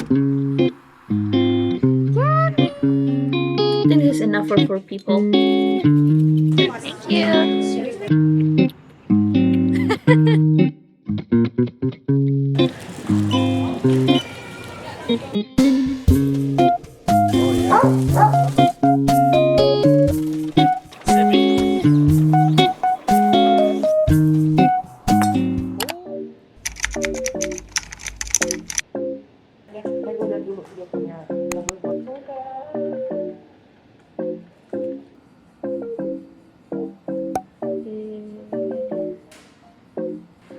I think this is enough for 4 people. Thank you.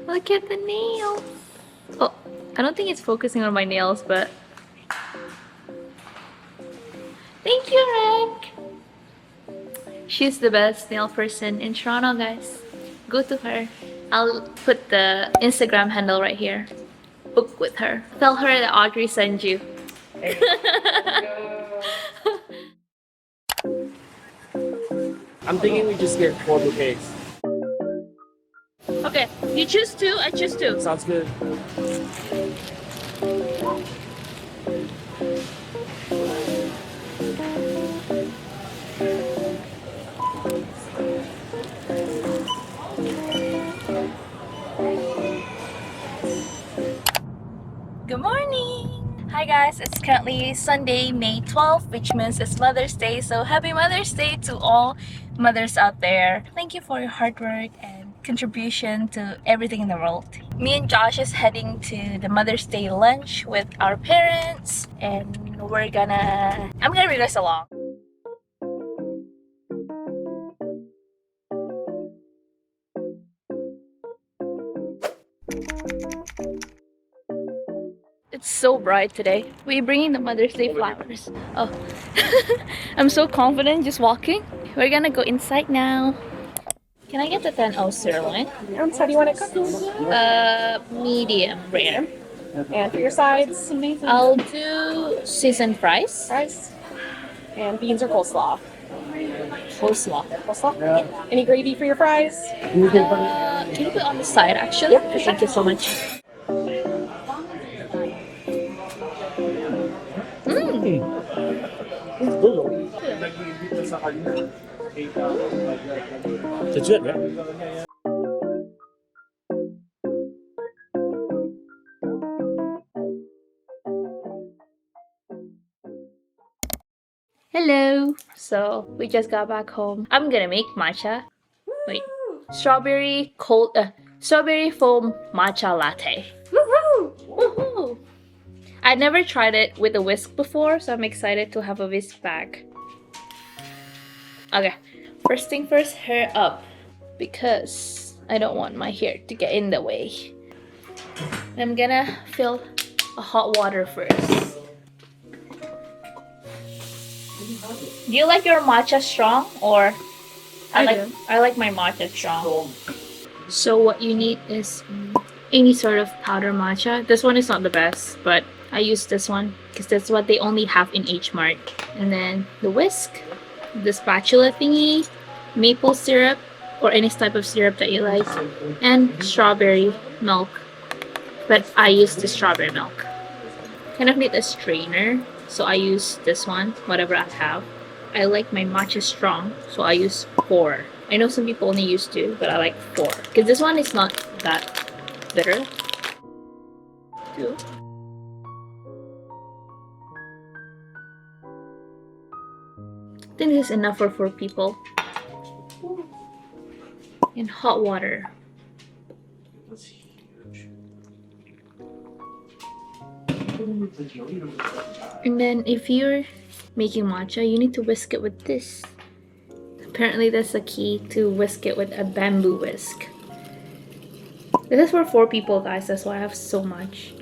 Look at the nails. Oh, I don't think it's focusing on my nails, but thank you, Rick. She's the best nail person in Toronto, guys. Go to her. I'll put the Instagram handle right here. Book with her. Tell her that Audrey sent you. I'm thinking we just get 4 bouquets. Okay, you choose 2, I choose 2. Sounds good. Good morning! Hi guys, it's currently Sunday, May 12th, which means it's Mother's Day. So happy Mother's Day to all mothers out there. Thank you for your hard work and contribution to everything in the world. Me and Josh is heading to the Mother's Day lunch with our parents, and I'm gonna bring us along. It's so bright today. We're bringing the Mother's Day flowers. Oh, I'm so confident just walking. We're gonna go inside now. Can I get the 10-0 sirloin? How do you want it cooked? Medium rare. And for your sides, I'll do seasoned fries. rice and beans or coleslaw. Coleslaw. Coleslaw? Any gravy for your fries? Can you put it on the side actually? Yep, for sure. Thank you so much. Legit, right? Hello. So we just got back home. I'm gonna make matcha. Wait, strawberry foam matcha latte. Woohoo! I never tried it with a whisk before, so I'm excited to have a whisk bag. Okay, first thing first, hair up, because I don't want my hair to get in the way. I'm gonna fill a hot water first. Do you like your matcha strong, or I like my matcha strong. So what you need is any sort of powder matcha. This one is not the best, but I use this one because that's what they only have in H Mart. And then the whisk, the spatula thingy, maple syrup or any type of syrup that you like, and strawberry milk. But I use the strawberry milk. Kind of need a strainer, so I use this one, whatever I have. I like my matcha strong, so I use 4. I know some people only use 2, but I like 4 because this one is not that bitter. 2. I think this is enough for 4 people. In hot water. And then if you're making matcha, you need to whisk it with this. Apparently that's the key, to whisk it with a bamboo whisk. This is for 4 people, guys, that's why I have so much.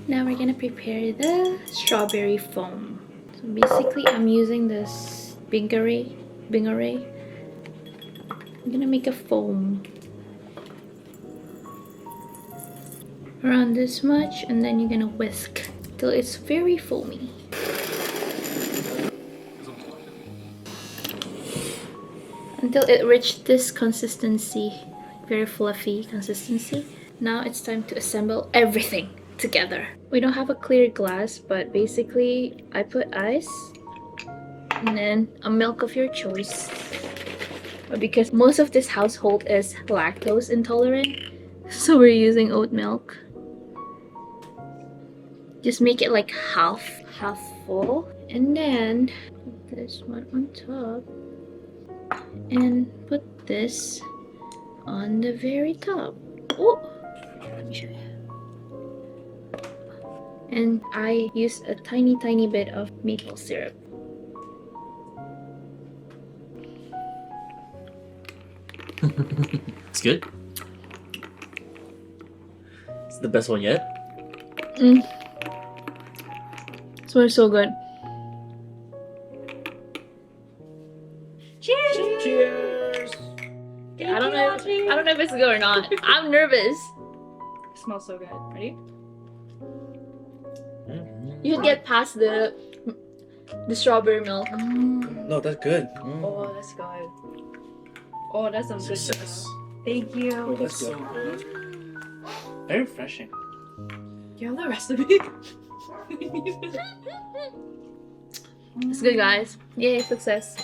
Now we're gonna prepare the strawberry foam. So basically I'm using this bingeray. I'm gonna make a foam around this much, and then you're gonna whisk till it's very foamy. Until it reached this consistency, very fluffy consistency. Now it's time to assemble everything together. We don't have a clear glass, but basically I put ice and then a milk of your choice. But because most of this household is lactose intolerant, so we're using oat milk. Just make it like half full, and then put this one on top and put this on the very top. Oh, let me show you. And I use a tiny bit of maple syrup. It's good. It's the best one yet. It smells so good. Cheers! Cheers! I don't know if it's good or not. I'm nervous. It smells so good. Ready? You can get past the strawberry milk. No, that's good. Oh, that's good. Oh, that's some good Success. stuff. Thank you. Oh, that's so good. Very refreshing. You have the recipe? It's good, guys. Yay, success.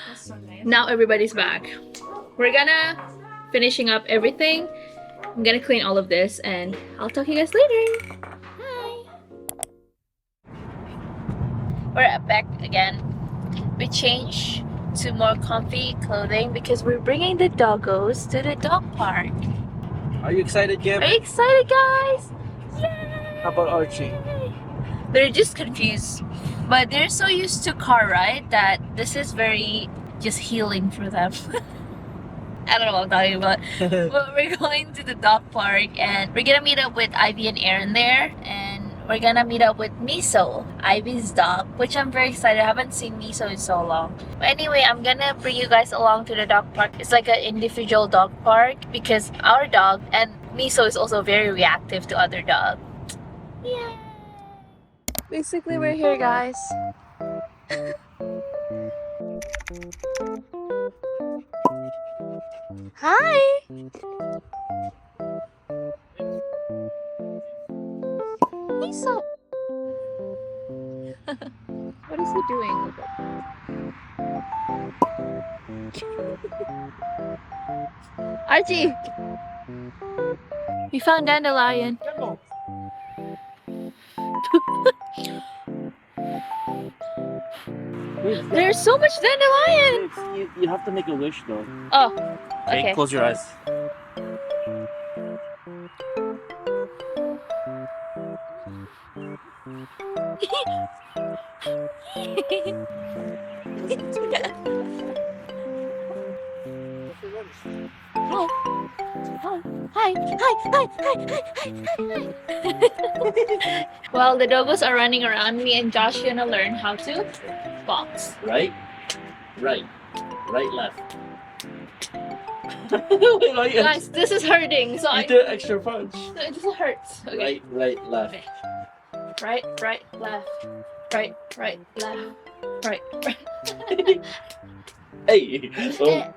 That's so nice. Now everybody's back. We're gonna finishing up everything. I'm gonna clean all of this and I'll talk to you guys later. Hi. We're back again. We changed to more comfy clothing because we're bringing the doggos to the dog park. Are you excited, Gab? Are you excited, guys? Yay! How about Archie? They're just confused, but they're so used to car ride that this is very just healing for them. I don't know what I'm talking about. But we're going to the dog park and we're gonna meet up with Ivy and Aaron there, and we're gonna meet up with Miso, Ivy's dog, which I'm very excited. I haven't seen Miso in so long. But anyway, I'm gonna bring you guys along to the dog park. It's like an individual dog park because our dog and Miso is also very reactive to other dogs. Yeah. Basically, we're here, guys. Hi! Miso! What is he doing? Archie! We found dandelion. There's so much dandelion! You have to make a wish though. Oh, okay. Close your eyes. Oh. Oh. Hi. Well, the doggos are running around. Me and Josh gonna learn how to box. Right, left. Wait, Guys, this is hurting, so you did extra punch. it just hurts. Okay. Right, left. Okay. Right, left. Right, left. Right. Hey. Oh.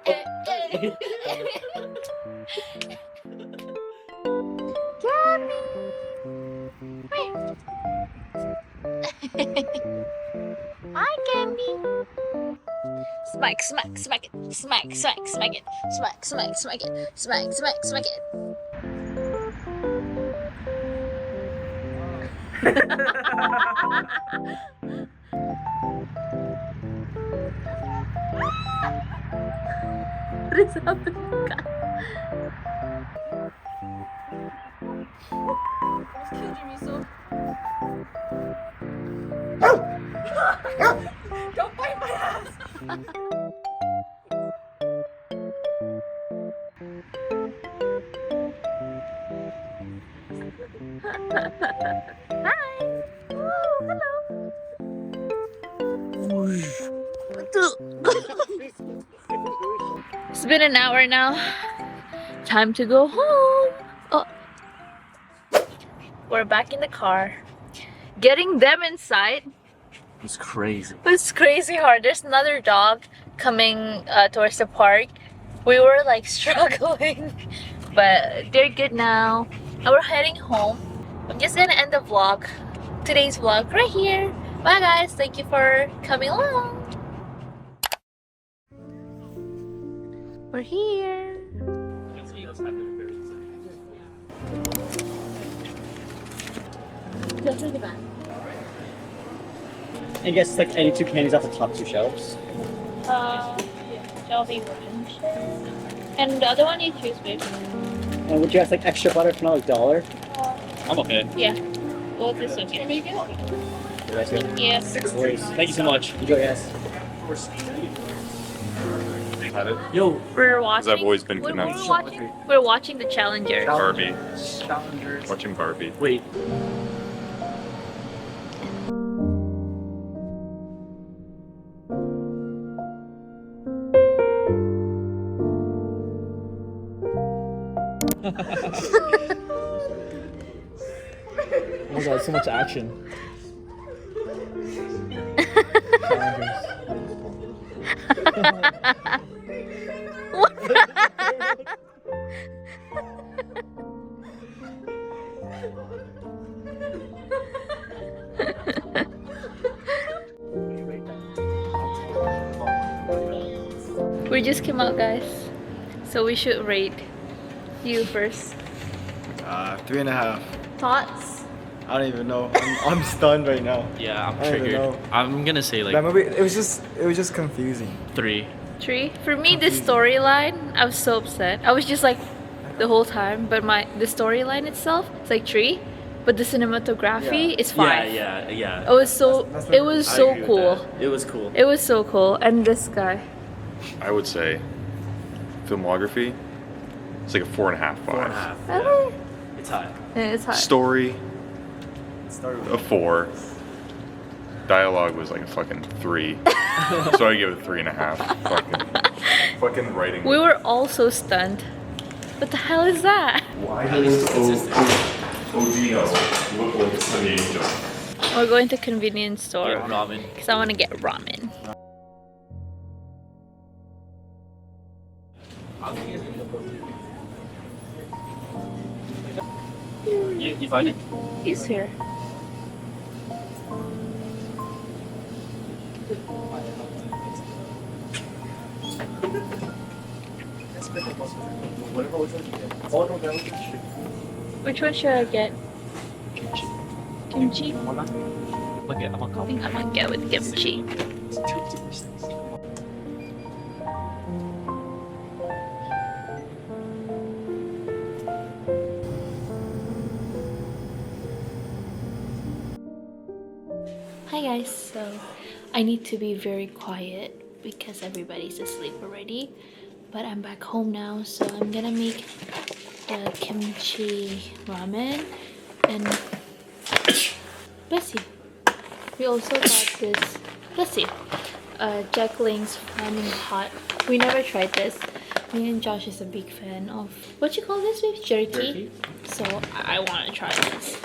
Hi, Candy. Smack it. Smack it. Smack it. What is happening, guys? Don't bite my ass! Hi. Oh, hello. It's been an hour now. Time to go home. Oh. We're back in the car. Getting them inside It's crazy. was crazy hard. There's another dog coming towards the park. We were like struggling but they're good now. And we're heading home. I'm just gonna end the vlog, today's vlog right here. Bye guys, thank you for coming along. We're here. I guess like any two candies off the top two shelves. Shelby brunch. And the other one you choose, babe. And would you ask like extra butter for like $1? I'm okay. Yeah. Go with this one. Yes. Thank you so much. Enjoy, guys. Yo, We're watching. I've always been we're connected. we're watching the Challenger. Barbie. Watching Barbie. Wait. Oh my god, so much action. We just came out, guys, so we should rate you first. 3.5. Thoughts? I don't even know. I'm stunned right now. Yeah, I'm I don't even triggered. know. I'm gonna say That like movie, it was just confusing. 3. 3. For me, the storyline, I was so upset. I was just like the whole time, but the storyline itself, it's like 3. But the cinematography is 5. Yeah. It was so That's it was I so agree with cool. that. It was cool. It was so cool. And this guy. I would say filmography. It's like a 4.5, 5. 4.5. Really? Yeah. It's high. Yeah, it's hot. Story, Started a 4. Dialogue was like a fucking 3. So I give it a 3.5. Fucking writing. We were all so stunned. What the hell is that? Why does Odino look like an angel? We're going to convenience store Yeah, ramen. because I want to get ramen. You find it? He's here. Which one should I get? Kimchi? Okay, I'm I think I'm gonna get with kimchi. Hi guys, so I need to be very quiet because everybody's asleep already. But I'm back home now, so I'm gonna make the kimchi ramen and bless you. We also got this, bless you, Jack Link's Flaming Hot. We never tried this. Me and Josh is a big fan of, what you call this, babe? Jerky? So I want to try this.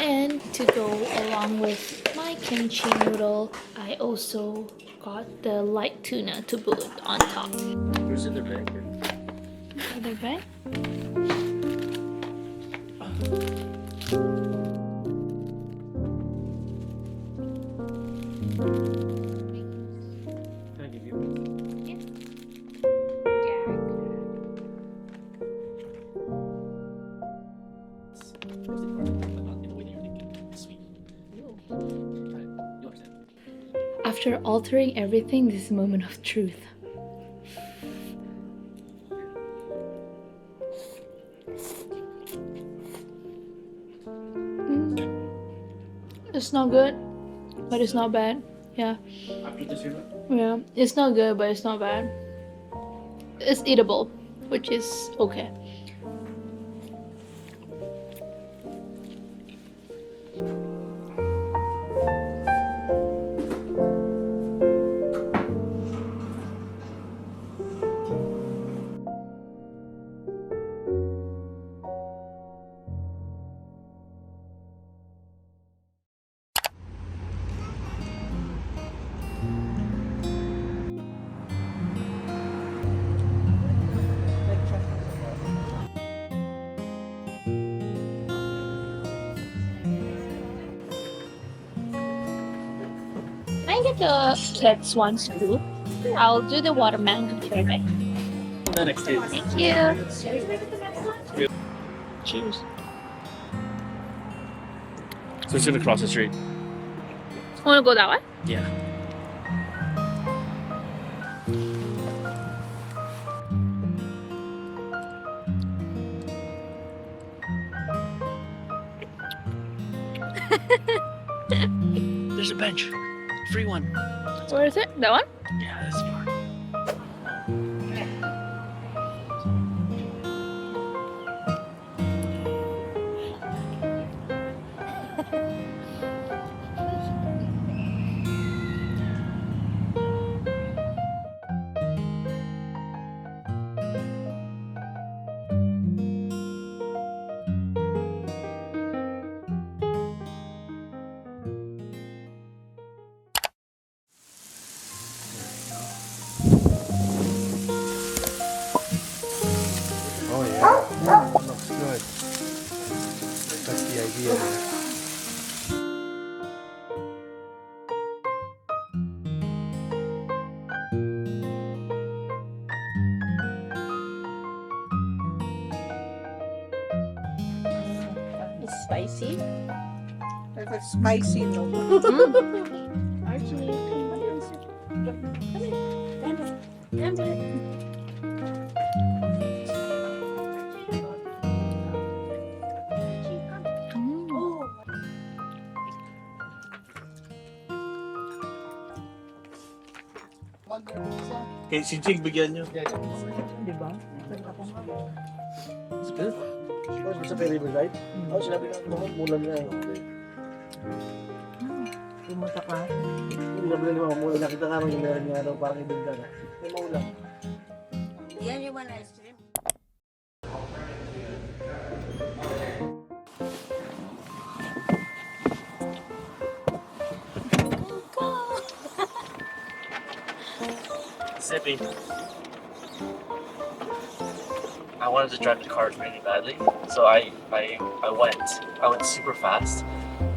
And to go along with my kimchi noodle, I also got the light tuna to put on top. Who's in the bag? Other bag? Can I give you? After altering everything, this is a moment of truth. It's not good, but it's not bad. Yeah. Yeah. It's not good, but it's not bad. It's eatable, which is okay. I get the kids ones too? I'll do the watermelon sorbet. Next day. Thank you. Cheers. So it's gonna cross the street. Wanna go that way? Yeah. There's a bench. Free one. Where is it? That one? Yeah, that's far. Oh yeah. Looks good. That's the idea there. It's spicy. There's a spicy look. Archie, Okay, si Jig, bigyan nyo. Di ba? It's good. Sa Ferry Riverside? Oo, sinabi na ako, mulan nga eh. Pumunta ka. Sinabi na ako, mulan. Nakita nga yung meron nga daw, parang ibig na. May maulan. Yan yung one ice cream. Zippy. I wanted to drive the cart really badly, so I went super fast.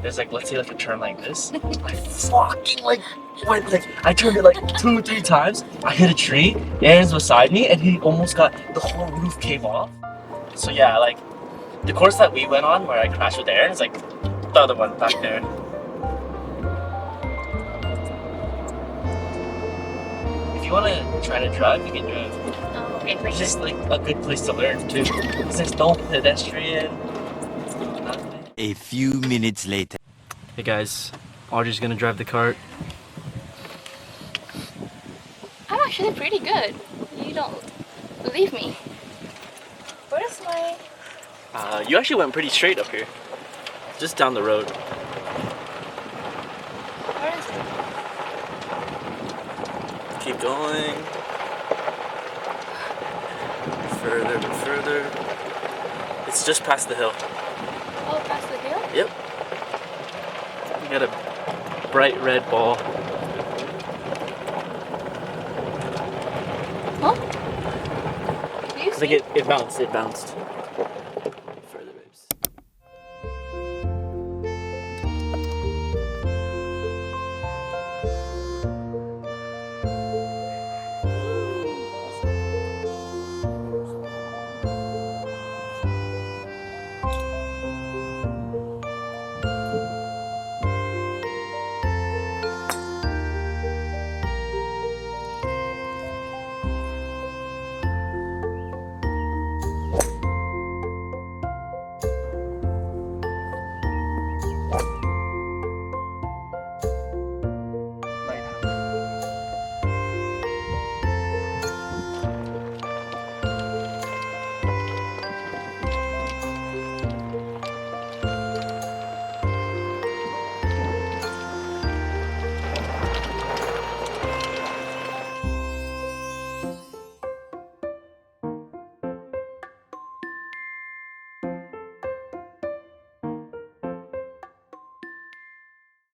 There's like, let's say like a turn like this. I fucking like went like, I turned it like 2-3 times. I hit a tree. Aaron's beside me and he almost got, the whole roof came off. So yeah, like the course that we went on where I crashed with Aaron is like the other one back there. If you want to try to drive, you can drive. Oh, okay, for It's sure. just like a good place to learn too. There's no pedestrian. Nothing. A few minutes later. Hey guys, Audrey's gonna drive the cart. I'm actually pretty good. You don't believe me. Where's my... You actually went pretty straight up here. Just down the road. Where is it? Keep going. Further and further. It's just past the hill. Oh, past the hill? Yep. You got a bright red ball. Huh? Do you I think see? it bounced. It bounced.